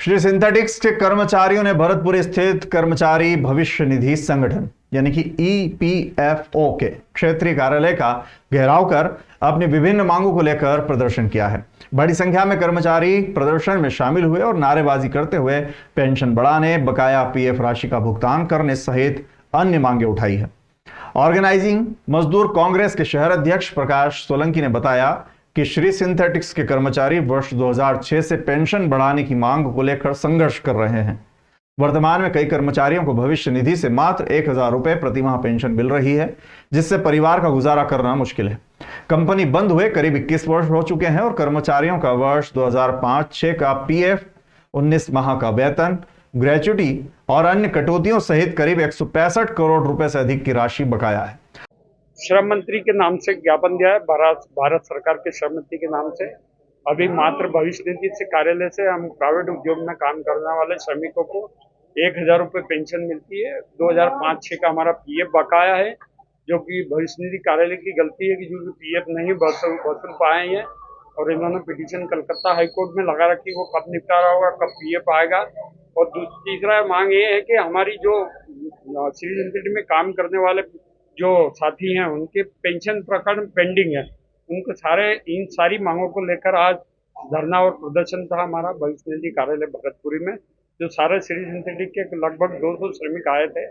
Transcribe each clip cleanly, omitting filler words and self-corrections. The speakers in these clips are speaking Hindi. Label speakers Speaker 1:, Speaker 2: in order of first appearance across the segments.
Speaker 1: श्री सिंथेटिक्स के कर्मचारियों ने भरतपुर स्थित कर्मचारी भविष्य निधि संगठन यानी कि ईपीएफओ के क्षेत्रीय कार्यालय का घेराव कर अपनी विभिन्न मांगों को लेकर प्रदर्शन किया है। बड़ी संख्या में कर्मचारी प्रदर्शन में शामिल हुए और नारेबाजी करते हुए पेंशन बढ़ाने, बकाया पीएफ राशि का भुगतान करने सहित अन्य मांगे उठाई है। ऑर्गेनाइजिंग मजदूर कांग्रेस के शहर अध्यक्ष प्रकाश सोलंकी ने बताया कि श्री सिंथेटिक्स के कर्मचारी वर्ष 2006 से पेंशन बढ़ाने की मांग को लेकर संघर्ष कर रहे हैं। वर्तमान में कई कर्मचारियों को भविष्य निधि से मात्र 1000 रुपए प्रति माह पेंशन मिल रही है, जिससे परिवार का गुजारा करना मुश्किल है। कंपनी बंद हुए करीब 21 वर्ष हो चुके हैं और कर्मचारियों का वर्ष 2005-6 का पीएफ, 19 माह का वेतन, ग्रेच्युटी और अन्य कटौतियों सहित करीब 165 करोड़ रुपए से अधिक की राशि बकाया है।
Speaker 2: श्रम मंत्री के नाम से ज्ञापन दिया है, भारत सरकार के श्रम मंत्री के नाम से। अभी मात्र भविष्य निधि से कार्यालय से हम प्राइवेट उद्योग में काम करने वाले श्रमिकों को 1000 रुपये पेंशन मिलती है। 2005-6 का हमारा पीएफ बकाया है, जो कि भविष्य निधि कार्यालय की गलती है कि जो पीएफ नहीं वसूल पाए हैं और इन्होंने पिटीशन कलकत्ता हाईकोर्ट में लगा रखी, वो कब निपटारा होगा, कब पीएफ आएगा। और तीसरा मांग ये है कि हमारी जो श्री सिंथेटिक्स में काम करने वाले जो साथी हैं उनके पेंशन प्रकरण पेंडिंग है, उनको इन सारी मांगों को लेकर आज धरना और प्रदर्शन था हमारा भविष्य निधि कार्यालय भगतपुरी में। जो सारे श्री सिंथेटिक्स के लगभग 200 श्रमिक आए थे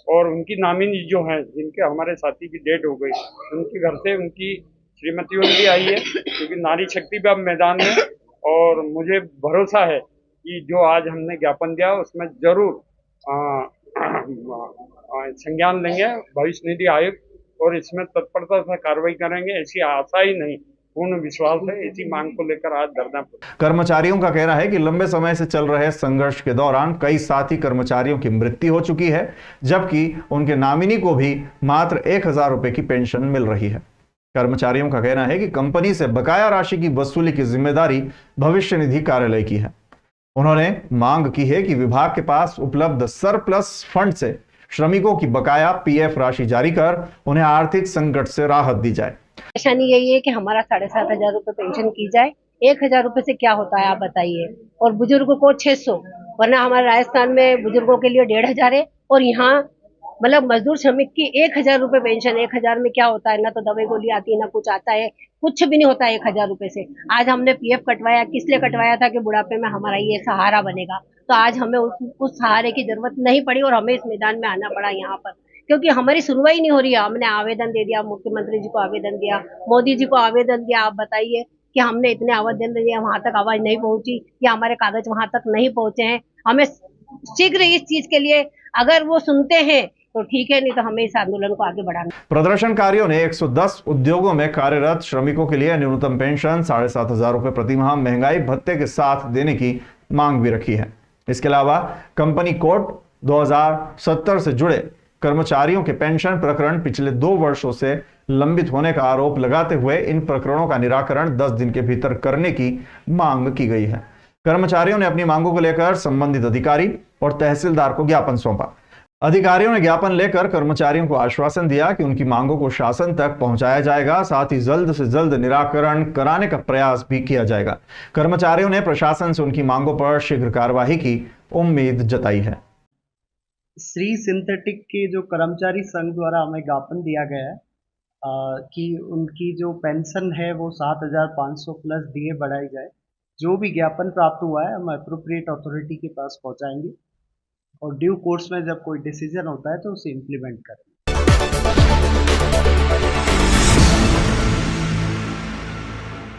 Speaker 2: और उनकी नामिनी जो हैं, जिनके हमारे साथी की डेट हो गई, उनके घर से उनकी श्रीमतियों भी आई है, क्योंकि नारी शक्ति भी अब मैदान में। और मुझे भरोसा है कि जो आज हमने ज्ञापन दिया उसमें जरूर संज्ञान लेंगे भविष्य निधि आयोग और इसमें तत्परता से कार्रवाई करेंगे, ऐसी आशा ही नहीं पूर्ण विश्वास है। इसी मांग को लेकर आज धरना।
Speaker 1: कर्मचारियों का कहना है कि लंबे समय से चल रहे संघर्ष के दौरान कई साथी कर्मचारियों की मृत्यु हो चुकी है, जबकि उनके नामिनी को भी मात्र 1000 रुपए की पेंशन मिल रही है। कर्मचारियों का कहना है कि कंपनी से बकाया राशि की वसूली की जिम्मेदारी भविष्य निधि कार्यालय की है। उन्होंने मांग की है कि विभाग के पास उपलब्ध सरप्लस फंड से श्रमिकों की बकाया पीएफ राशि जारी कर उन्हें आर्थिक संकट से राहत दी जाए।
Speaker 3: परेशानी यही है कि हमारा 7500 रुपये पेंशन की जाए। 1000 रुपये से क्या होता है आप बताइए, और बुजुर्गों को 600, वरना हमारे राजस्थान में बुजुर्गों के लिए 1500 है और यहाँ मतलब मजदूर श्रमिक की 1000 रुपये पेंशन। 1000 में क्या होता है, ना तो दवाई गोली आती है, ना कुछ आता है, कुछ भी नहीं होता है 1000 रुपये से। आज हमने पीएफ कटवाया, किस लिए कटवाया था कि बुढ़ापे में हमारा ये सहारा बनेगा। तो आज हमें उस सहारे की जरूरत नहीं पड़ी और हमें इस मैदान में आना पड़ा यहाँ पर, क्योंकि हमारी सुनवाई नहीं हो रही है। हमने आवेदन दे दिया, मुख्यमंत्री जी को आवेदन दिया, मोदी जी को आवेदन दिया। आप बताइए कि हमने इतने आवेदन दिए, वहां तक आवाज नहीं पहुंची या हमारे कागज वहां तक नहीं पहुंचे हैं। हमें शीघ्र इस चीज के लिए अगर वो सुनते हैं तो ठीक है, नहीं तो हमें इस आंदोलन को आगे बढ़ाना।
Speaker 1: प्रदर्शनकारियों ने 110 उद्योगों में कार्यरत श्रमिकों के लिए न्यूनतम पेंशन 7500 रुपए प्रति माह महंगाई भत्ते के साथ देने की मांग भी रखी है। इसके अलावा कंपनी कोड 2070 से जुड़े कर्मचारियों के पेंशन प्रकरण पिछले 2 वर्षों से लंबित होने का आरोप लगाते हुए इन प्रकरणों का निराकरण 10 दिन के भीतर करने की मांग की गई है। कर्मचारियों ने अपनी मांगों को लेकर संबंधित अधिकारी और तहसीलदार को ज्ञापन सौंपा। अधिकारियों ने ज्ञापन लेकर कर्मचारियों को आश्वासन दिया कि उनकी मांगों को शासन तक पहुंचाया जाएगा, साथ ही जल्द से जल्द निराकरण कराने का प्रयास भी किया जाएगा। कर्मचारियों ने प्रशासन से उनकी मांगों पर शीघ्र कार्यवाही की उम्मीद जताई है।
Speaker 4: श्री सिंथेटिक के जो कर्मचारी संघ द्वारा हमें ज्ञापन दिया गया है कि उनकी जो पेंशन है वो 7500 प्लस डीए बढ़ाई जाए। जो भी ज्ञापन प्राप्त हुआ है हम एप्रोप्रिएट अथॉरिटी के पास पहुंचाएंगे और ड्यू कोर्स में जब कोई डिसीजन होता है तो उसे इम्प्लीमेंट करेंगे।